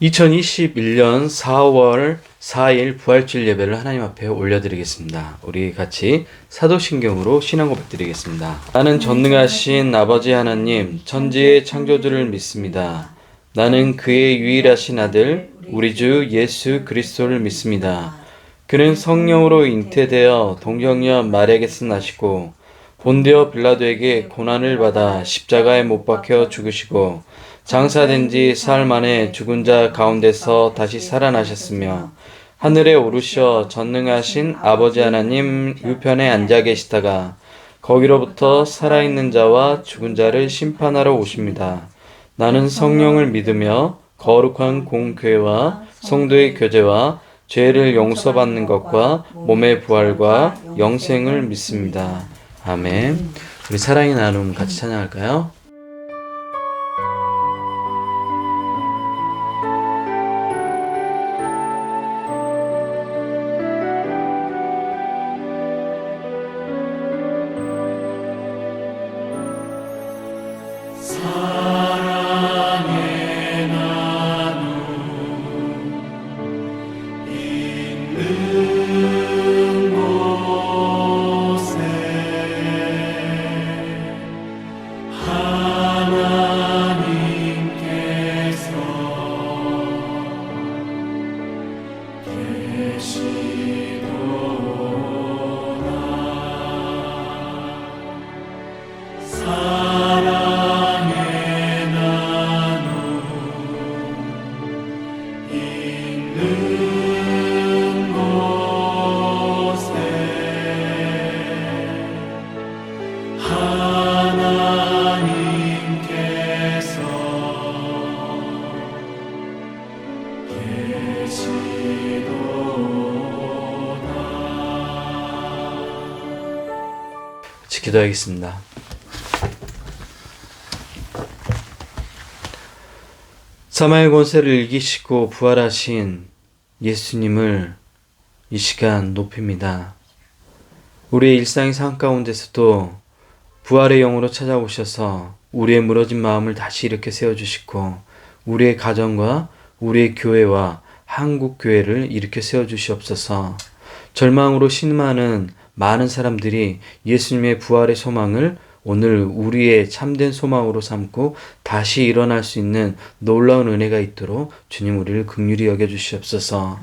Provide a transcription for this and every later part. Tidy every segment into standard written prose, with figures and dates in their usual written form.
2021년 4월 4일 부활주일 예배를 하나님 앞에 올려드리겠습니다. 우리 같이 사도신경으로 신앙 고백 드리겠습니다. 나는 전능하신 아버지 하나님, 천지의 창조주를 믿습니다. 나는 그의 유일하신 아들, 우리 주 예수 그리스도를 믿습니다. 그는 성령으로 잉태되어 동정녀 마리아에게서 나시고 본디오 빌라도에게 고난을 받아 십자가에 못 박혀 죽으시고 장사된 지 사흘 만에 죽은 자 가운데서 다시 살아나셨으며 하늘에 오르셔 전능하신 아버지 하나님 우편에 앉아 계시다가 거기로부터 살아있는 자와 죽은 자를 심판하러 오십니다. 나는 성령을 믿으며 거룩한 공교회와 성도의 교제와 죄를 용서받는 것과 몸의 부활과 영생을 믿습니다. 아멘. 우리 사랑의 나눔 같이 찬양할까요? 기도하겠습니다. 사마의 권세를 이기시고 부활하신 예수님을 이 시간 높입니다. 우리의 일상의 삶 가운데서도 부활의 영으로 찾아오셔서 우리의 무너진 마음을 다시 일으켜 세워주시고 우리의 가정과 우리의 교회와 한국교회를 일으켜 세워주시옵소서. 절망으로 신음하는 많은 사람들이 예수님의 부활의 소망을 오늘 우리의 참된 소망으로 삼고 다시 일어날 수 있는 놀라운 은혜가 있도록 주님 우리를 긍휼히 여겨주시옵소서.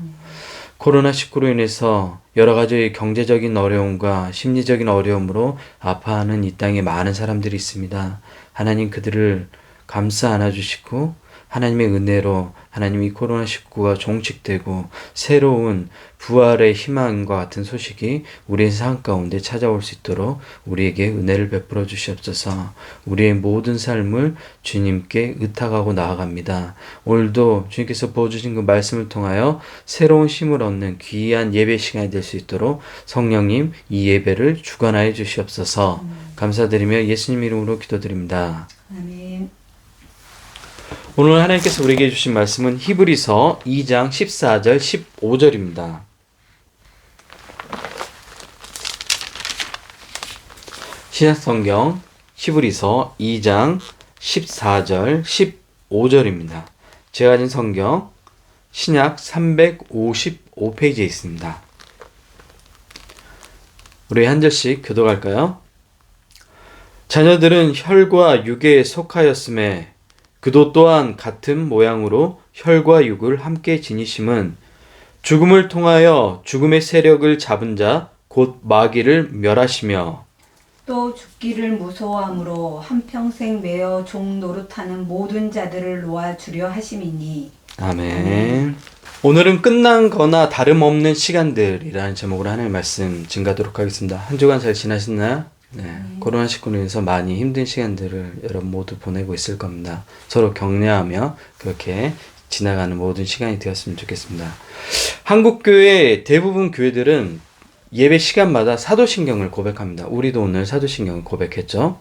코로나19로 인해서 여러 가지 경제적인 어려움과 심리적인 어려움으로 아파하는 이 땅에 많은 사람들이 있습니다. 하나님 그들을 감싸 안아주시고 하나님의 은혜로 하나님이 코로나19가 종식되고 새로운 부활의 희망과 같은 소식이 우리의 삶 가운데 찾아올 수 있도록 우리에게 은혜를 베풀어 주시옵소서. 우리의 모든 삶을 주님께 의탁하고 나아갑니다. 오늘도 주님께서 보여주신 그 말씀을 통하여 새로운 힘을 얻는 귀한 예배 시간이 될 수 있도록 성령님 이 예배를 주관하여 주시옵소서. 감사드리며 예수님 이름으로 기도드립니다. 아멘. 오늘 하나님께서 우리에게 주신 말씀은 히브리서 2장 14절 15절입니다. 신약성경 히브리서 2장 14절 15절입니다. 제가 가진 성경 신약 355페이지에 있습니다. 우리 한 절씩 교독할까요? 자녀들은 혈과 육에 속하였음에 그도 또한 같은 모양으로 혈과 육을 함께 지니심은 죽음을 통하여 죽음의 세력을 잡은 자 곧 마귀를 멸하시며 또 죽기를 무서워함으로 한평생 매어 종 노릇하는 모든 자들을 놓아주려 하심이니. 아멘. 오늘은 끝난 거나 다름없는 시간들이라는 제목으로 하나님의 말씀 증가하도록 하겠습니다. 한 주간 잘 지나셨나요? 네, 코로나19로 인해서 많이 힘든 시간들을 여러분 모두 보내고 있을 겁니다. 서로 격려하며 그렇게 지나가는 모든 시간이 되었으면 좋겠습니다. 한국교회 대부분 교회들은 예배 시간마다 사도신경을 고백합니다. 우리도 오늘 사도신경을 고백했죠.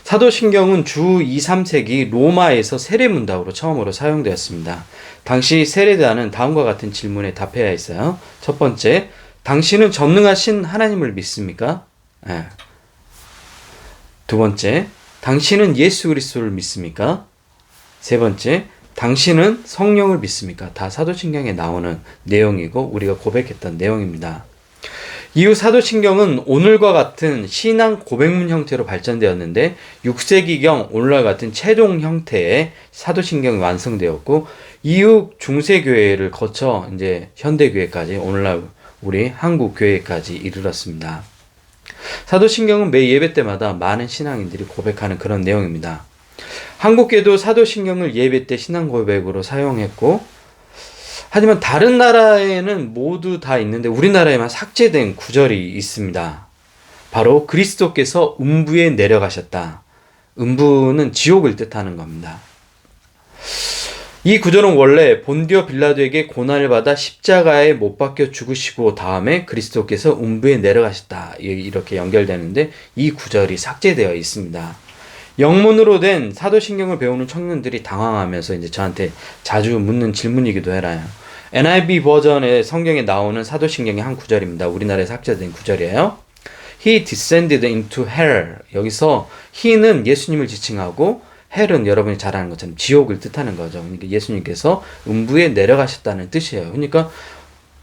사도신경은 주 2, 3세기 로마에서 세례문답으로 처음으로 사용되었습니다. 당시 세례자는 다음과 같은 질문에 답해야 했어요. 첫 번째, 당신은 전능하신 하나님을 믿습니까? 네. 두 번째, 당신은 예수 그리스도를 믿습니까? 세 번째, 당신은 성령을 믿습니까? 다 사도신경에 나오는 내용이고 우리가 고백했던 내용입니다. 이후 사도신경은 오늘과 같은 신앙 고백문 형태로 발전되었는데 6세기경 오늘과 같은 최종 형태의 사도신경이 완성되었고 이후 중세교회를 거쳐 이제 현대교회까지 오늘날 우리 한국교회까지 이르렀습니다. 사도신경은 매 예배 때마다 많은 신앙인들이 고백하는 그런 내용입니다. 한국교회도 사도신경을 예배 때 신앙 고백으로 사용했고 하지만 다른 나라에는 모두 다 있는데 우리나라에만 삭제된 구절이 있습니다. 바로 그리스도께서 음부에 내려가셨다. 음부는 지옥을 뜻하는 겁니다. 이 구절은 원래 본디오 빌라도에게 고난을 받아 십자가에 못 박혀 죽으시고 다음에 그리스도께서 음부에 내려가셨다. 이렇게 연결되는데 이 구절이 삭제되어 있습니다. 영문으로 된 사도신경을 배우는 청년들이 당황하면서 이제 저한테 자주 묻는 질문이기도 해요. NIV 버전의 성경에 나오는 사도신경의 한 구절입니다. 우리나라에 삭제된 구절이에요. He descended into hell. 여기서 he는 예수님을 지칭하고 hell은 여러분이 잘 아는 것처럼 지옥을 뜻하는 거죠. 그러니까 예수님께서 음부에 내려가셨다는 뜻이에요. 그러니까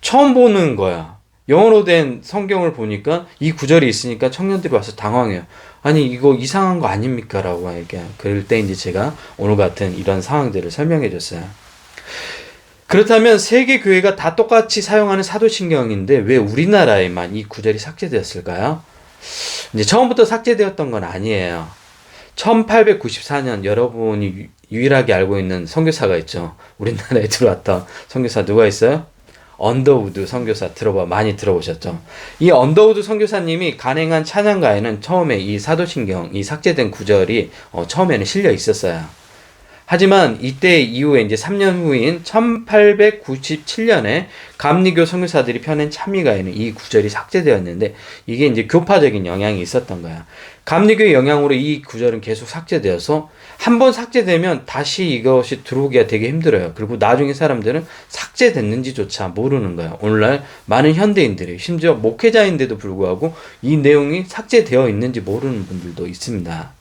처음 보는 거야. 영어로 된 성경을 보니까 이 구절이 있으니까 청년들이 와서 당황해요. 아니 이거 이상한 거 아닙니까? 라고 이렇게 그럴 때 이제 제가 오늘 같은 이런 상황들을 설명해 줬어요. 그렇다면 세계 교회가 다 똑같이 사용하는 사도신경인데 왜 우리나라에만 이 구절이 삭제되었을까요? 이제 처음부터 삭제되었던 건 아니에요. 1894년 여러분이 유일하게 알고 있는 선교사가 있죠. 우리나라에 들어왔던 선교사 누가 있어요? 언더우드 선교사 많이 들어보셨죠? 이 언더우드 선교사님이 간행한 찬양가에는 처음에 이 사도신경, 이 삭제된 구절이 처음에는 실려 있었어요. 하지만 이때 이후에 이제 3년 후인 1897년에 감리교 선교사들이 펴낸 찬미가에는 이 구절이 삭제되었는데 이게 이제 교파적인 영향이 있었던 거야. 감리교의 영향으로 이 구절은 계속 삭제되어서 한번 삭제되면 다시 이것이 들어오기가 되게 힘들어요. 그리고 나중에 사람들은 삭제됐는지조차 모르는 거야. 오늘날 많은 현대인들이 심지어 목회자인데도 불구하고 이 내용이 삭제되어 있는지 모르는 분들도 있습니다.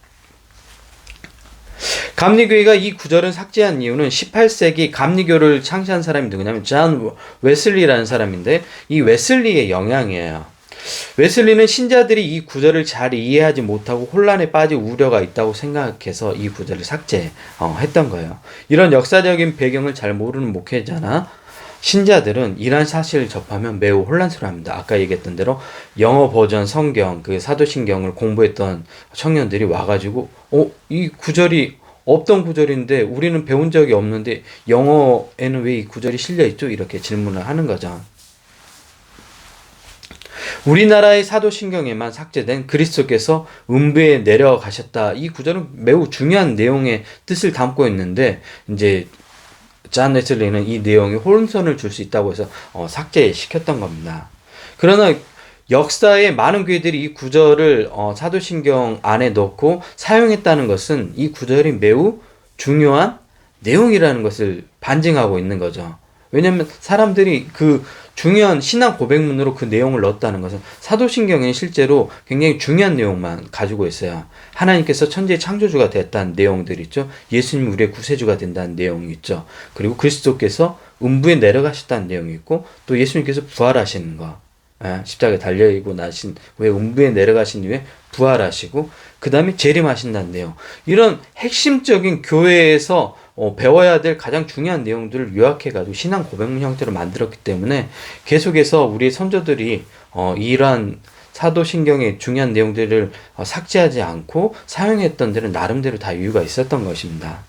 감리교회가 이 구절을 삭제한 이유는 18세기 감리교를 창시한 사람이 누구냐면 존 웨슬리라는 사람인데 이 웨슬리의 영향이에요. 웨슬리는 신자들이 이 구절을 잘 이해하지 못하고 혼란에 빠질 우려가 있다고 생각해서 이 구절을 삭제했던 거예요. 이런 역사적인 배경을 잘 모르는 목회자나 신자들은 이러한 사실을 접하면 매우 혼란스러워합니다. 아까 얘기했던 대로 영어 버전 성경, 그 사도신경을 공부했던 청년들이 와가지고 이 구절이 없던 구절인데 우리는 배운 적이 없는데 영어에는 왜 이 구절이 실려있죠? 이렇게 질문을 하는 거죠. 우리나라의 사도신경에만 삭제된 그리스도께서 음부에 내려가셨다. 이 구절은 매우 중요한 내용의 뜻을 담고 있는데 이제 존 웨슬리는 이 내용이 혼선을 줄 수 있다고 해서 삭제시켰던 겁니다. 그러나 역사에 많은 교회들이 이 구절을 사도신경 안에 넣고 사용했다는 것은 이 구절이 매우 중요한 내용이라는 것을 반증하고 있는 거죠. 왜냐하면 사람들이 그 중요한 신앙 고백문으로 그 내용을 넣었다는 것은 사도신경에는 실제로 굉장히 중요한 내용만 가지고 있어요. 하나님께서 천지의 창조주가 됐다는 내용들 있죠. 예수님이 우리의 구세주가 된다는 내용이 있죠. 그리고 그리스도께서 음부에 내려가셨다는 내용이 있고 또 예수님께서 부활하시는 거. 십자가에 달려있고 나신 왜 음부에 내려가신 이후에 부활하시고 그 다음에 재림하신다는 내용. 이런 핵심적인 교회에서 배워야 될 가장 중요한 내용들을 요약해가지고 신앙 고백문 형태로 만들었기 때문에 계속해서 우리 선조들이 이러한 사도신경의 중요한 내용들을 삭제하지 않고 사용했던 데는 나름대로 다 이유가 있었던 것입니다.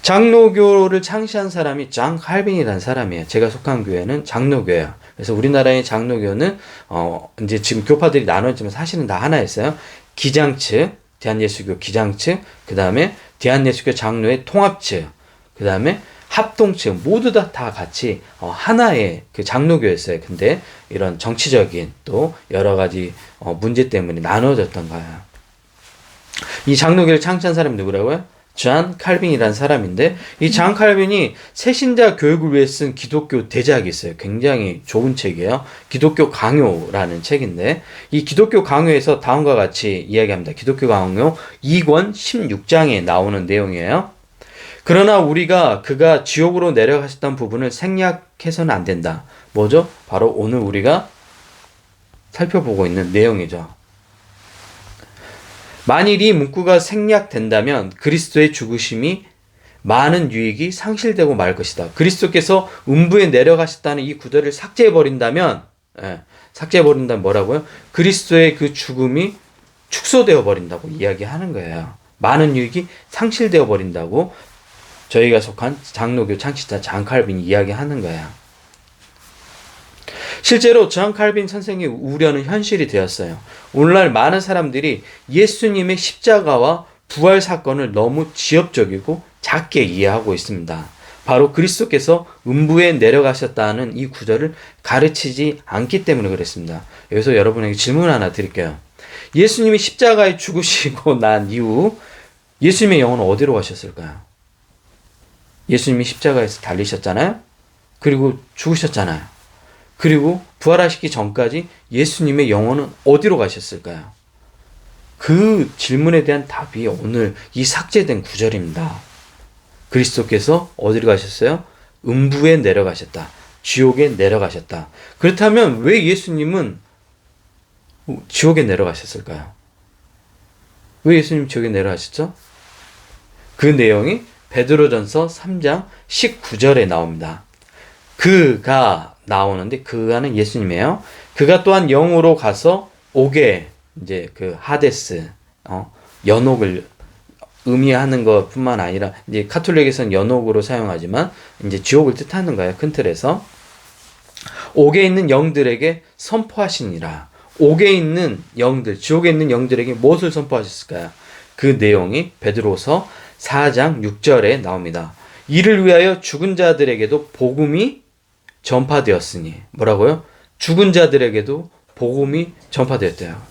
장로교를 창시한 사람이 존 칼빈이라는 사람이에요. 제가 속한 교회는 장로교예요. 그래서 우리나라의 장로교는 이제 지금 교파들이 나눠지면 사실은 다 하나였어요. 기장 측, 대한예수교 기장 측, 그 다음에 대한예수교 장로의 통합 측, 그 다음에 합동 측 모두 다 같이 하나의 그 장로교였어요. 근데 이런 정치적인 또 여러 가지 문제 때문에 나눠졌던 거예요. 이 장로교를 창시한 사람이 누구라고요? 존 칼빈이라는 사람인데 이 존 칼빈이 새신자 교육을 위해 쓴 기독교 대작이 있어요. 굉장히 좋은 책이에요. 기독교 강요라는 책인데 이 기독교 강요에서 다음과 같이 이야기합니다. 기독교 강요 2권 16장에 나오는 내용이에요. 그러나 우리가 그가 지옥으로 내려가셨다는 부분을 생략해서는 안 된다. 뭐죠? 바로 오늘 우리가 살펴보고 있는 내용이죠. 만일 이 문구가 생략된다면 그리스도의 죽으심이 많은 유익이 상실되고 말 것이다. 그리스도께서 음부에 내려가셨다는 이 구절을 삭제해버린다면, 삭제해버린다면 뭐라고요? 그리스도의 그 죽음이 축소되어 버린다고 이야기하는 거예요. 많은 유익이 상실되어 버린다고 저희가 속한 장로교 창시자 잔 칼빈이 이야기하는 거예요. 실제로 잔 칼빈 선생의 우려는 현실이 되었어요. 오늘날 많은 사람들이 예수님의 십자가와 부활 사건을 너무 지엽적이고 작게 이해하고 있습니다. 바로 그리스도께서 음부에 내려가셨다는 이 구절을 가르치지 않기 때문에 그랬습니다. 여기서 여러분에게 질문 하나 드릴게요. 예수님이 십자가에 죽으시고 난 이후 예수님의 영혼은 어디로 가셨을까요? 예수님이 십자가에서 달리셨잖아요. 그리고 죽으셨잖아요. 그리고 부활하시기 전까지 예수님의 영혼은 어디로 가셨을까요? 그 질문에 대한 답이 오늘 이 삭제된 구절입니다. 그리스도께서 어디로 가셨어요? 음부에 내려가셨다. 지옥에 내려가셨다. 그렇다면 왜 예수님은 지옥에 내려가셨을까요? 왜 예수님 지옥에 내려가셨죠? 그 내용이 베드로전서 3장 19절에 나옵니다. 그가 나오는데 그가는 예수님이에요. 그가 또한 영으로 가서 옥에 이제 그 하데스 연옥을 의미하는 것뿐만 아니라 이제 카톨릭에서는 연옥으로 사용하지만 이제 지옥을 뜻하는 거예요. 큰 틀에서 옥에 있는 영들에게 선포하시니라. 옥에 있는 영들, 지옥에 있는 영들에게 무엇을 선포하셨을까요? 그 내용이 베드로서 4장 6절에 나옵니다. 이를 위하여 죽은 자들에게도 복음이 전파되었으니 뭐라고요? 죽은 자들에게도 복음이 전파되었대요.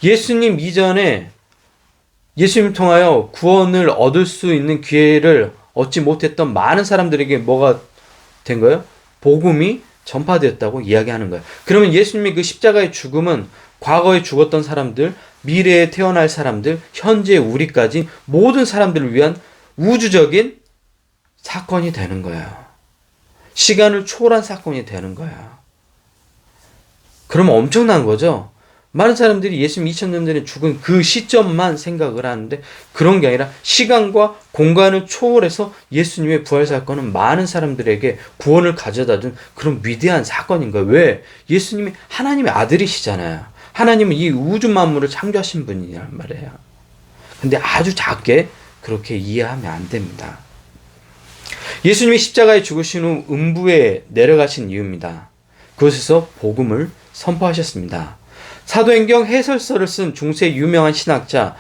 예수님 이전에 예수님 통하여 구원을 얻을 수 있는 기회를 얻지 못했던 많은 사람들에게 뭐가 된 거예요? 복음이 전파되었다고 이야기하는 거예요. 그러면 예수님의 그 십자가의 죽음은 과거에 죽었던 사람들, 미래에 태어날 사람들, 현재 우리까지 모든 사람들을 위한 우주적인 사건이 되는 거예요. 시간을 초월한 사건이 되는 거예요. 그러면 엄청난 거죠. 많은 사람들이 예수님 2000년 전에 죽은 그 시점만 생각을 하는데 그런 게 아니라 시간과 공간을 초월해서 예수님의 부활 사건은 많은 사람들에게 구원을 가져다 준 그런 위대한 사건인 거예요. 왜? 예수님이 하나님의 아들이시잖아요. 하나님은 이 우주 만물을 창조하신 분이란 말이에요. 근데 아주 작게 그렇게 이해하면 안 됩니다. 예수님이 십자가에 죽으신 후 음부에 내려가신 이유입니다. 그곳에서 복음을 선포하셨습니다. 사도행경 해설서를 쓴 중세 유명한 신학자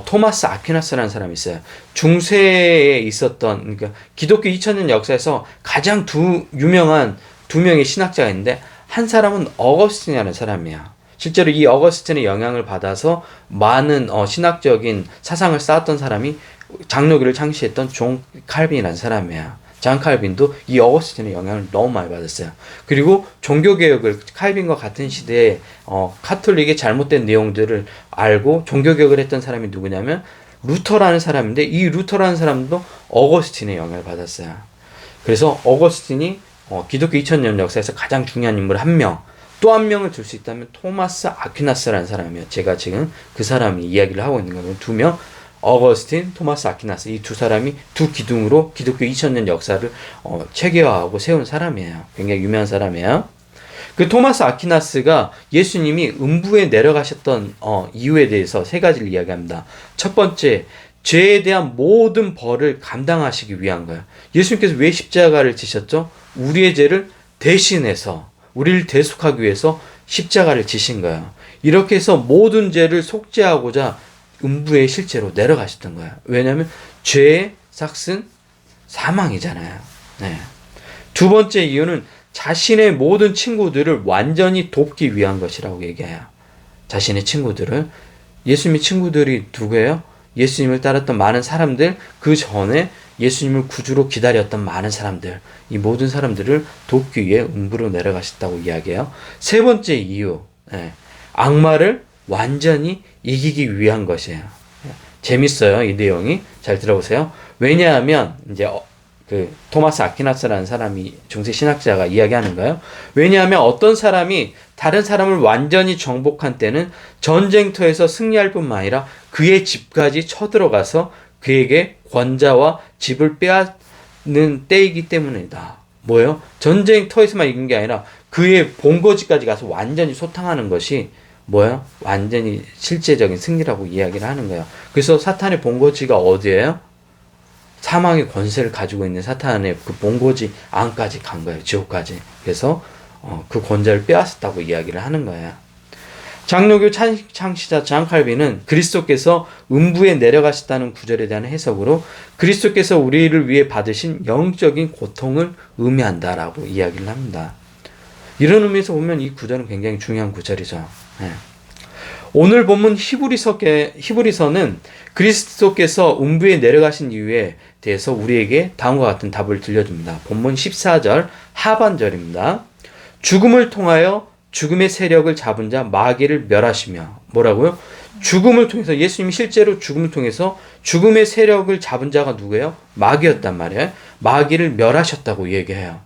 토마스 아퀴나스라는 사람이 있어요. 중세에 있었던 그러니까 기독교 2000년 역사에서 가장 유명한 두 명의 신학자가 있는데 한 사람은 어거스틴이라는 사람이야. 실제로 이 어거스틴의 영향을 받아서 많은 신학적인 사상을 쌓았던 사람이 장로교를 창시했던 존 칼빈이라는 사람이야. 잔 칼빈도 이 어거스틴의 영향을 너무 많이 받았어요. 그리고 종교개혁을 칼빈과 같은 시대에 카톨릭의 잘못된 내용들을 알고 종교개혁을 했던 사람이 누구냐면 루터라는 사람인데 이 루터라는 사람도 어거스틴의 영향을 받았어요. 그래서 어거스틴이 기독교 2000년 역사에서 가장 중요한 인물 한 명, 또 한 명을 들 수 있다면 토마스 아퀴나스라는 사람이에요. 제가 지금 그 사람이 이야기를 하고 있는 거예요. 두 명, 어거스틴, 토마스 아퀴나스 이 두 사람이 두 기둥으로 기독교 2000년 역사를 체계화하고 세운 사람이에요. 굉장히 유명한 사람이에요. 그 토마스 아퀴나스가 예수님이 음부에 내려가셨던 이유에 대해서 세 가지를 이야기합니다. 첫 번째, 죄에 대한 모든 벌을 감당하시기 위한 거예요. 예수님께서 왜 십자가를 지셨죠? 우리의 죄를 대신해서 우리를 대속하기 위해서 십자가를 지신 거예요. 이렇게 해서 모든 죄를 속죄하고자 음부에 실제로 내려가셨던 거예요. 왜냐하면 죄의 삭은 사망이잖아요. 네. 두 번째 이유는 자신의 모든 친구들을 완전히 돕기 위한 것이라고 얘기해요. 자신의 친구들을. 예수님의 친구들이 누구예요? 예수님을 따랐던 많은 사람들, 그 전에 예수님을 구주로 기다렸던 많은 사람들, 이 모든 사람들을 돕기 위해 음부로 내려가셨다고 이야기해요. 세 번째 이유, 악마를 완전히 이기기 위한 것이에요. 재밌어요. 이 내용이. 잘 들어보세요. 왜냐하면 이제 그 토마스 아퀴나스라는 사람이 중세 신학자가 이야기하는 거예요. 왜냐하면 어떤 사람이 다른 사람을 완전히 정복한 때는 전쟁터에서 승리할 뿐만 아니라 그의 집까지 쳐들어가서 그에게 권자와 집을 빼앗는 때이기 때문이다. 뭐예요? 전쟁터에서만 이긴 게 아니라 그의 본거지까지 가서 완전히 소탕하는 것이 뭐예요? 완전히 실제적인 승리라고 이야기를 하는 거예요. 그래서 사탄의 본거지가 어디예요? 사망의 권세를 가지고 있는 사탄의 그 본거지 안까지 간 거예요. 지옥까지. 그래서 그 권자를 빼앗았다고 이야기를 하는 거예요. 장로교 창시자 잔 칼빈은 그리스도께서 음부에 내려가셨다는 구절에 대한 해석으로 그리스도께서 우리를 위해 받으신 영적인 고통을 의미한다라고 이야기를 합니다. 이런 의미에서 보면 이 구절은 굉장히 중요한 구절이죠. 네. 오늘 본문 히브리서는 그리스도께서 음부에 내려가신 이유에 대해서 우리에게 다음과 같은 답을 들려줍니다. 본문 14절 하반절입니다. 죽음을 통하여 죽음의 세력을 잡은 자 마귀를 멸하시며 뭐라고요? 죽음을 통해서 예수님이 실제로 죽음을 통해서 죽음의 세력을 잡은 자가 누구예요? 마귀였단 말이에요. 마귀를 멸하셨다고 얘기해요.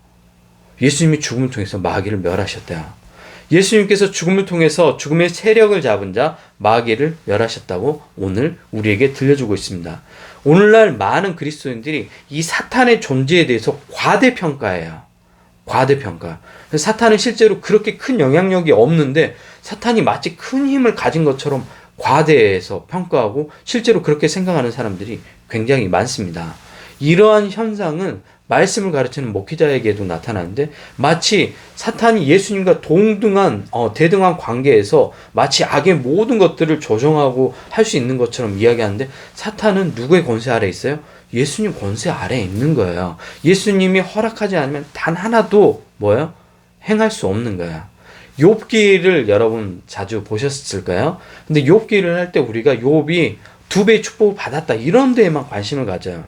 예수님이 죽음을 통해서 마귀를 멸하셨대요. 예수님께서 죽음을 통해서 죽음의 세력을 잡은 자 마귀를 멸하셨다고 오늘 우리에게 들려주고 있습니다. 오늘날 많은 그리스도인들이 이 사탄의 존재에 대해서 과대평가해요. 과대평가. 사탄은 실제로 그렇게 큰 영향력이 없는데 사탄이 마치 큰 힘을 가진 것처럼 과대해서 평가하고 실제로 그렇게 생각하는 사람들이 굉장히 많습니다. 이러한 현상은 말씀을 가르치는 목회자에게도 나타나는데 마치 사탄이 예수님과 동등한 대등한 관계에서 마치 악의 모든 것들을 조정하고 할 수 있는 것처럼 이야기하는데 사탄은 누구의 권세 아래 있어요? 예수님 권세 아래에 있는 거예요. 예수님이 허락하지 않으면 단 하나도 뭐예요? 행할 수 없는 거야. 욥기를 여러분 자주 보셨을까요? 근데 욥기를 할 때 우리가 욥이 2배의 축복을 받았다 이런 데에만 관심을 가져요.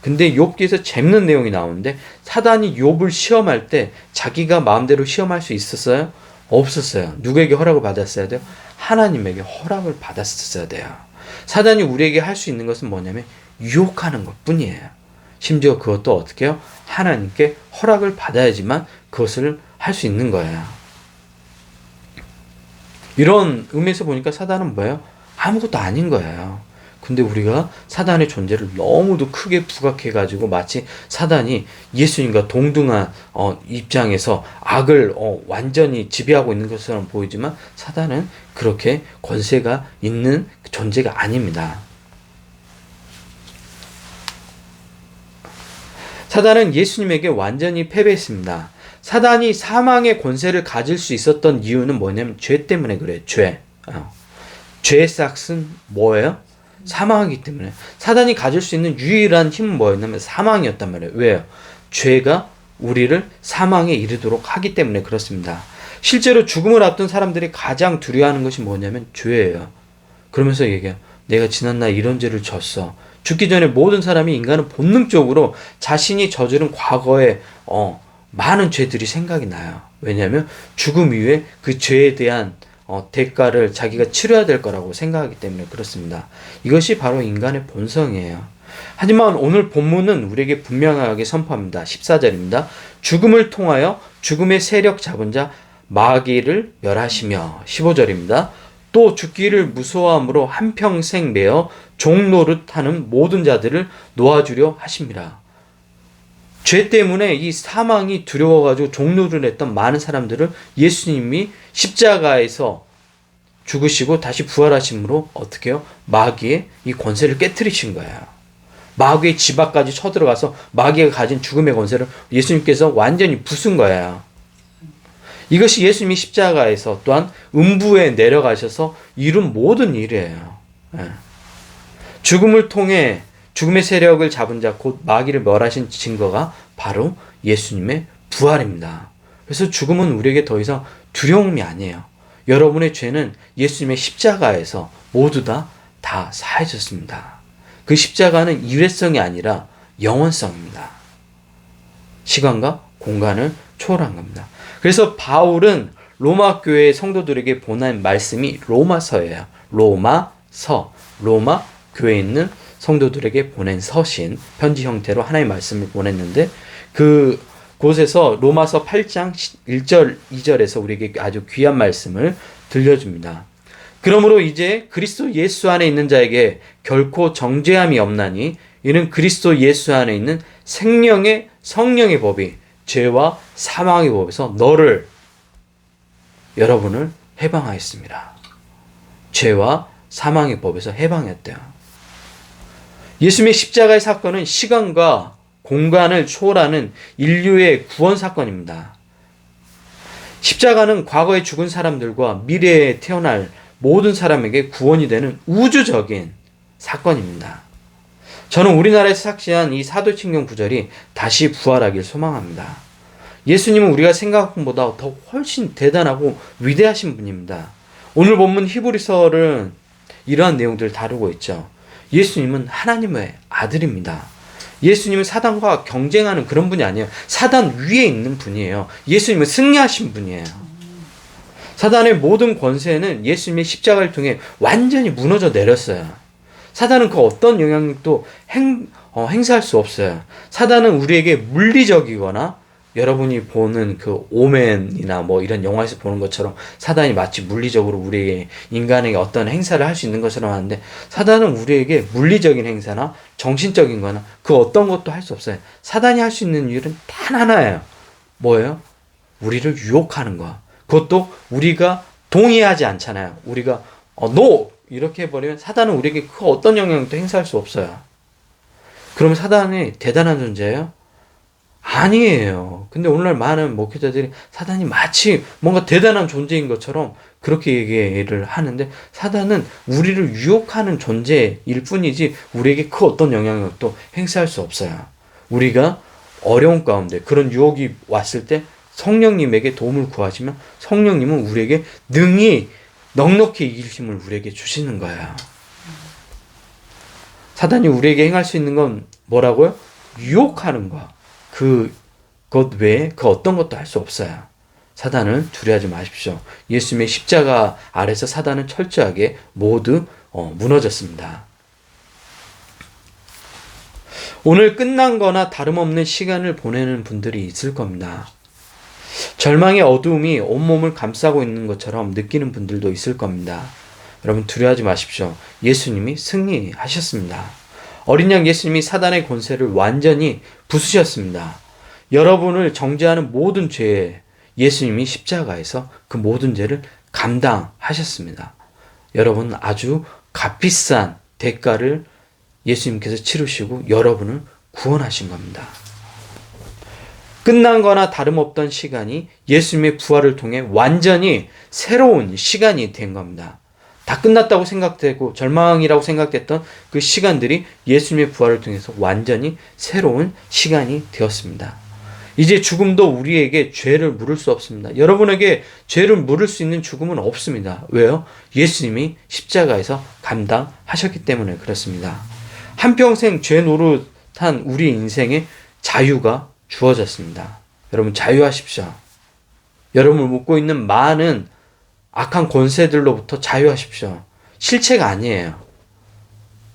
근데 욥기에서 재밌는 내용이 나오는데 사단이 욥을 시험할 때 자기가 마음대로 시험할 수 있었어요? 없었어요. 누구에게 허락을 받았어야 돼요? 하나님에게 허락을 받았어야 돼요. 사단이 우리에게 할 수 있는 것은 뭐냐면 유혹하는 것뿐이에요. 심지어 그것도 어떻게 해요? 하나님께 허락을 받아야지만 그것을 할 수 있는 거예요. 이런 의미에서 보니까 사단은 뭐예요? 아무것도 아닌 거예요. 근데 우리가 사단의 존재를 너무도 크게 부각해가지고 마치 사단이 예수님과 동등한 입장에서 악을 완전히 지배하고 있는 것처럼 보이지만 사단은 그렇게 권세가 있는 존재가 아닙니다. 사단은 예수님에게 완전히 패배했습니다. 사단이 사망의 권세를 가질 수 있었던 이유는 뭐냐면 죄 때문에 그래요. 죄. 죄의 싹은 뭐예요? 사망이기 때문에. 사단이 가질 수 있는 유일한 힘은 뭐였냐면 사망이었단 말이에요. 왜요? 죄가 우리를 사망에 이르도록 하기 때문에 그렇습니다. 실제로 죽음을 앞둔 사람들이 가장 두려워하는 것이 뭐냐면 죄예요. 그러면서 얘기해요. 내가 지난날 이런 죄를 졌어. 죽기 전에 모든 사람이 인간은 본능적으로 자신이 저지른 과거에 많은 죄들이 생각이 나요. 왜냐하면 죽음 이후에 그 죄에 대한 대가를 자기가 치러야 될 거라고 생각하기 때문에 그렇습니다. 이것이 바로 인간의 본성이에요. 하지만 오늘 본문은 우리에게 분명하게 선포합니다. 14절입니다. 죽음을 통하여 죽음의 세력 잡은 자 마귀를 멸하시며 15절입니다. 또 죽기를 무서워함으로 한평생 매어 종노릇하는 모든 자들을 놓아주려 하십니다. 죄 때문에 이 사망이 두려워가지고 종노릇을 했던 많은 사람들을 예수님이 십자가에서 죽으시고 다시 부활하심으로 어떻게 해요? 마귀의 이 권세를 깨트리신 거예요. 마귀의 집 앞까지 쳐들어가서 마귀가 가진 죽음의 권세를 예수님께서 완전히 부순 거예요. 이것이 예수님이 십자가에서 또한 음부에 내려가셔서 이룬 모든 일이에요. 죽음을 통해 죽음의 세력을 잡은 자 곧 마귀를 멸하신 증거가 바로 예수님의 부활입니다. 그래서 죽음은 우리에게 더 이상 두려움이 아니에요. 여러분의 죄는 예수님의 십자가에서 모두 다 사해졌습니다. 그 십자가는 일회성이 아니라 영원성입니다. 시간과 공간을 초월한 겁니다. 그래서 바울은 로마 교회 성도들에게 보낸 말씀이 로마서예요. 로마 교회에 있는 성도들에게 보낸 서신, 편지 형태로 하나님의 말씀을 보냈는데 그 곳에서 로마서 8장 1절, 2절에서 우리에게 아주 귀한 말씀을 들려줍니다. 그러므로 이제 그리스도 예수 안에 있는 자에게 결코 정죄함이 없나니 이는 그리스도 예수 안에 있는 생명의 성령의 법이 죄와 사망의 법에서 여러분을 해방하였습니다. 죄와 사망의 법에서 해방했대요. 예수님의 십자가의 사건은 시간과 공간을 초월하는 인류의 구원 사건입니다. 십자가는 과거에 죽은 사람들과 미래에 태어날 모든 사람에게 구원이 되는 우주적인 사건입니다. 저는 우리나라에서 삭제한 이 사도신경 구절이 다시 부활하길 소망합니다. 예수님은 우리가 생각한 것보다 더 훨씬 대단하고 위대하신 분입니다. 오늘 본문 히브리서는 이러한 내용들을 다루고 있죠. 예수님은 하나님의 아들입니다. 예수님은 사단과 경쟁하는 그런 분이 아니에요. 사단 위에 있는 분이에요. 예수님은 승리하신 분이에요. 사단의 모든 권세는 예수님의 십자가를 통해 완전히 무너져 내렸어요. 사단은 그 어떤 영향력도 행사할 수 없어요. 사단은 우리에게 물리적이거나 여러분이 보는 그 오맨이나 뭐 이런 영화에서 보는 것처럼 사단이 마치 물리적으로 우리에게 인간에게 어떤 행사를 할 수 있는 것처럼 하는데 사단은 우리에게 물리적인 행사나 정신적인 거나 그 어떤 것도 할 수 없어요. 사단이 할 수 있는 일은 단 하나예요. 뭐예요? 우리를 유혹하는 거. 그것도 우리가 동의하지 않잖아요. 우리가 NO! 이렇게 해버리면 사단은 우리에게 그 어떤 영향도 행사할 수 없어요. 그럼 사단이 대단한 존재예요? 아니에요. 근데 오늘날 많은 목회자들이 사단이 마치 뭔가 대단한 존재인 것처럼 그렇게 얘기를 하는데 사단은 우리를 유혹하는 존재일 뿐이지 우리에게 그 어떤 영향력도 행사할 수 없어요. 우리가 어려운 가운데 그런 유혹이 왔을 때 성령님에게 도움을 구하시면 성령님은 우리에게 능히 넉넉히 이길 힘을 우리에게 주시는 거예요. 사단이 우리에게 행할 수 있는 건 뭐라고요? 유혹하는 거. 그것 외에 그 어떤 것도 할 수 없어요. 사단을 두려워하지 마십시오. 예수님의 십자가 아래서 사단은 철저하게 모두 무너졌습니다. 오늘 끝난 거나 다름없는 시간을 보내는 분들이 있을 겁니다. 절망의 어두움이 온몸을 감싸고 있는 것처럼 느끼는 분들도 있을 겁니다. 여러분 두려워하지 마십시오. 예수님이 승리하셨습니다. 어린 양 예수님이 사단의 권세를 완전히 부수셨습니다. 여러분을 정죄하는 모든 죄에 예수님이 십자가에서 그 모든 죄를 감당하셨습니다. 여러분 아주 값비싼 대가를 예수님께서 치르시고 여러분을 구원하신 겁니다. 끝난 거나 다름없던 시간이 예수님의 부활을 통해 완전히 새로운 시간이 된 겁니다. 다 끝났다고 생각되고 절망이라고 생각됐던 그 시간들이 예수님의 부활을 통해서 완전히 새로운 시간이 되었습니다. 이제 죽음도 우리에게 죄를 물을 수 없습니다. 여러분에게 죄를 물을 수 있는 죽음은 없습니다. 왜요? 예수님이 십자가에서 감당하셨기 때문에 그렇습니다. 한평생 죄 노릇한 우리 인생에 자유가 주어졌습니다. 여러분 자유하십시오. 여러분을 묶고 있는 많은 악한 권세들로부터 자유하십시오. 실체가 아니에요.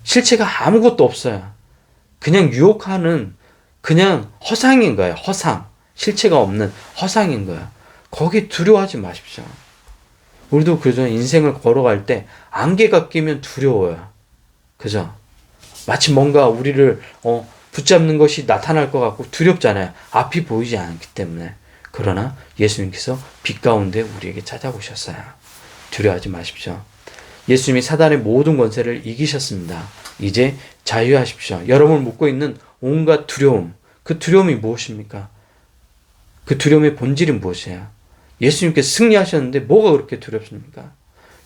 실체가 아무것도 없어요. 그냥 유혹하는 그냥 허상인 거예요. 허상. 실체가 없는 허상인 거예요. 거기 두려워하지 마십시오. 우리도 그저 인생을 걸어갈 때 안개가 끼면 두려워요. 그죠? 마치 뭔가 우리를 붙잡는 것이 나타날 것 같고 두렵잖아요. 앞이 보이지 않기 때문에. 그러나 예수님께서 빛 가운데 우리에게 찾아오셨어요. 두려워하지 마십시오. 예수님이 사단의 모든 권세를 이기셨습니다. 이제 자유하십시오. 여러분을 묶고 있는 온갖 두려움, 그 두려움이 무엇입니까? 그 두려움의 본질이 무엇이에요? 예수님께서 승리하셨는데 뭐가 그렇게 두렵습니까?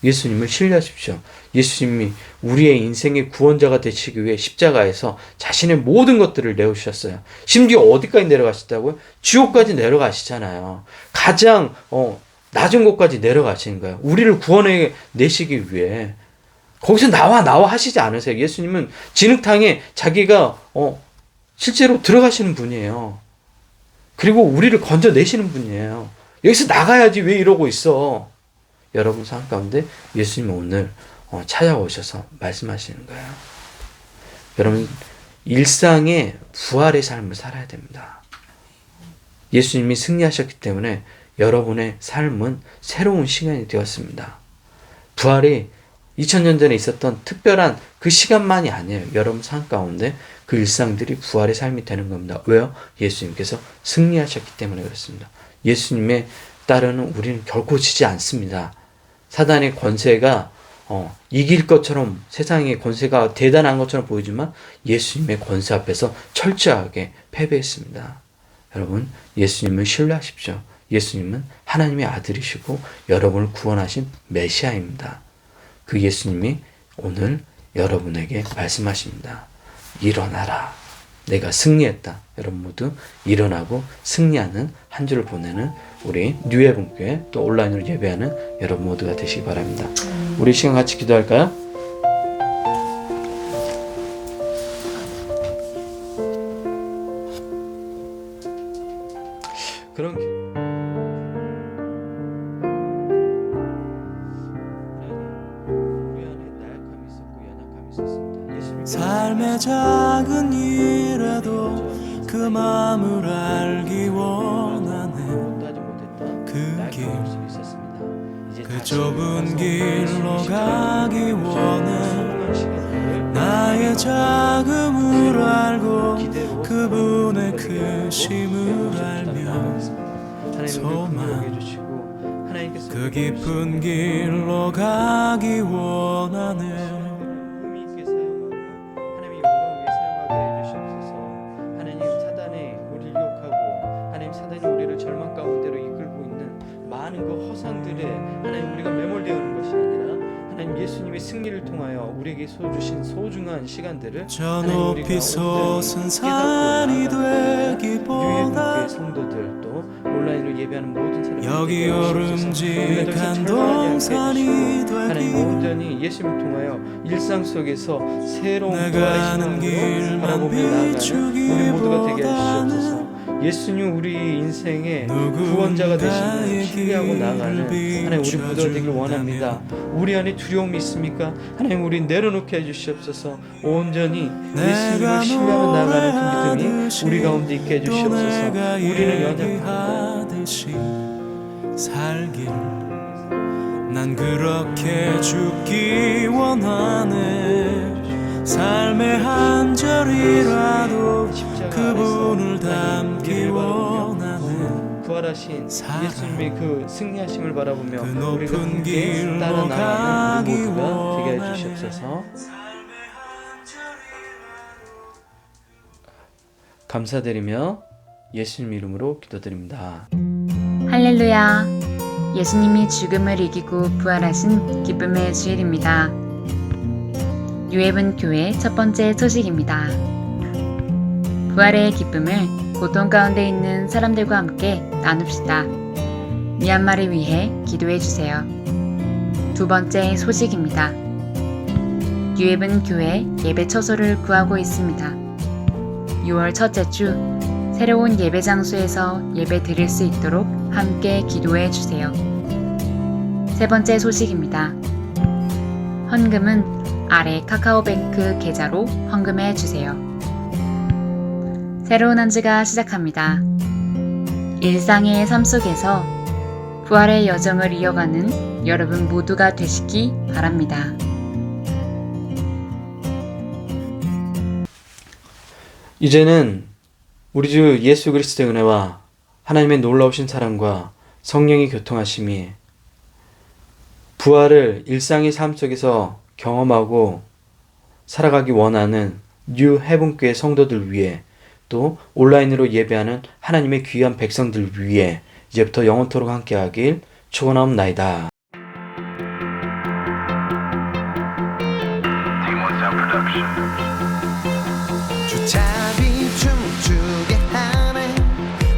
예수님을 신뢰하십시오. 예수님이 우리의 인생의 구원자가 되시기 위해 십자가에서 자신의 모든 것들을 내어주셨어요. 심지어 어디까지 내려가셨다고요? 지옥까지 내려가시잖아요. 가장 낮은 곳까지 내려가시는 거예요. 우리를 구원해 내시기 위해. 거기서 나와 하시지 않으세요. 예수님은 진흙탕에 자기가 실제로 들어가시는 분이에요. 그리고 우리를 건져내시는 분이에요. 여기서 나가야지 왜 이러고 있어. 여러분 삶 가운데 예수님은 오늘 찾아오셔서 말씀하시는 거예요. 여러분, 일상의 부활의 삶을 살아야 됩니다. 예수님이 승리하셨기 때문에 여러분의 삶은 새로운 시간이 되었습니다. 부활이 2000년 전에 있었던 특별한 그 시간만이 아니에요. 여러분 삶 가운데 그 일상들이 부활의 삶이 되는 겁니다. 왜요? 예수님께서 승리하셨기 때문에 그렇습니다. 예수님의 따르는 우리는 결코 지지 않습니다. 사단의 권세가 이길 것처럼 세상의 권세가 대단한 것처럼 보이지만 예수님의 권세 앞에서 철저하게 패배했습니다. 여러분, 예수님을 신뢰하십시오. 예수님은 하나님의 아들이시고 여러분을 구원하신 메시아입니다. 그 예수님이 오늘 여러분에게 말씀하십니다. 일어나라. 내가 승리했다. 여러분 모두 일어나고 승리하는 한 주를 보내는 우리 뉴헤븐교회 또 온라인으로 예배하는 여러분 모두가 되시기 바랍니다. 우리 시간 같이 기도할까요? 그런 우리 안에 나약함이 있었고 연약함이 있었습니다. 예수님 삶의 작은 일에도 그 마음을 알기 원하네. 못하지 못했던 그 나약함이 길, 없이 있었습니다. 이제 그 다시 좁은 일어나서 길로 예수님 가기 시간을 원해. 소중한 시간들을 나의 작음을 알고 기대로 그분의 하나님께 크심을 알며 하나님 소망, 우리를 긍휼히 여겨주시고 하나님께서 그 깊은 길로 가기 원하네. 의미 있게 사용하고 하나님의 영광 위에 사용하게 해주시옵소서. 하나님 사단이 우리를 유혹하고 하나님 사단이 우리를 절망 가운데로 이끌고 있는 많은 그 허상들에 하나님 우리가 매몰되어 있는 것이 아니라 하나님 예수님의 승리를 통하여 우리에게 주신 소중한 시간들을 저 하나님 높이 우리가 솟은 온전히 산이 깨닫고 나아가는 되기보다 유해국의 성도들 또 온라인으로 예배하는 모든 사람들 여기 오름직한 동산이 하나님 되기 온전히 예수님을 통하여 일상 속에서 새로운 내가 부활의 아는 시간으로 길만 바라보며 나아가는 우리 모두가 되게 비추기보다는 해주시옵소서. 예수님 우리 인생의 누군가의 구원자가 되심을 신뢰하고 길을 나가는 하나님 우리 모두가 되길 비춰준다면 원합니다. 우리 안에 두려움이 있습니까? 하나님 우리 내려놓게 해주시옵소서. 온전히 예수님을 신뢰하며 나가는 그 믿음이 우리 가운데 있게 해주시옵소서. 우리는 연약합니다. 살길 난 그렇게 죽기 원하네. 삶의 한 절이라도 그분을 닮기 원하네. 부활하신 살아. 예수님의 그 승리하심을 바라보며 그 우리가 높은 함께 길로 따라 나가는 가기 우리 모두가 되게 원하네. 해주시옵소서. 감사드리며 예수님 이름으로 기도드립니다. 할렐루야! 예수님이 죽음을 이기고 부활하신 기쁨의 주일입니다. 뉴헤븐 교회 첫 번째 소식입니다. 부활의 기쁨을 고통 가운데 있는 사람들과 함께 나눕시다. 미얀마를 위해 기도해 주세요. 두 번째 소식입니다. 뉴헤븐 교회 예배 처소를 구하고 있습니다. 6월 첫째 주 새로운 예배 장소에서 예배 드릴 수 있도록 함께 기도해 주세요. 세 번째 소식입니다. 헌금은 아래 카카오뱅크 계좌로 헌금해 주세요. 새로운 한 주가 시작합니다. 일상의 삶 속에서 부활의 여정을 이어가는 여러분 모두가 되시기 바랍니다. 이제는 우리 주 예수 그리스도의 은혜와 하나님의 놀라우신 사랑과 성령의 교통하심이 부활을 일상의 삶 속에서 경험하고 살아가기 원하는 뉴 헤븐교회 성도들 위해 또 온라인으로 예배하는 하나님의 귀한 백성들 위해 이제부터 영원토록 함께하길 축원하옵나이다. 주차비 춤추게 하네.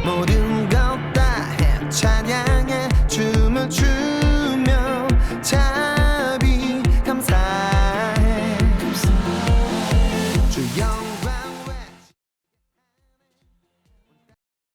모든 것 다 해 찬양해. 춤을 추며 자비 감사해. 주 영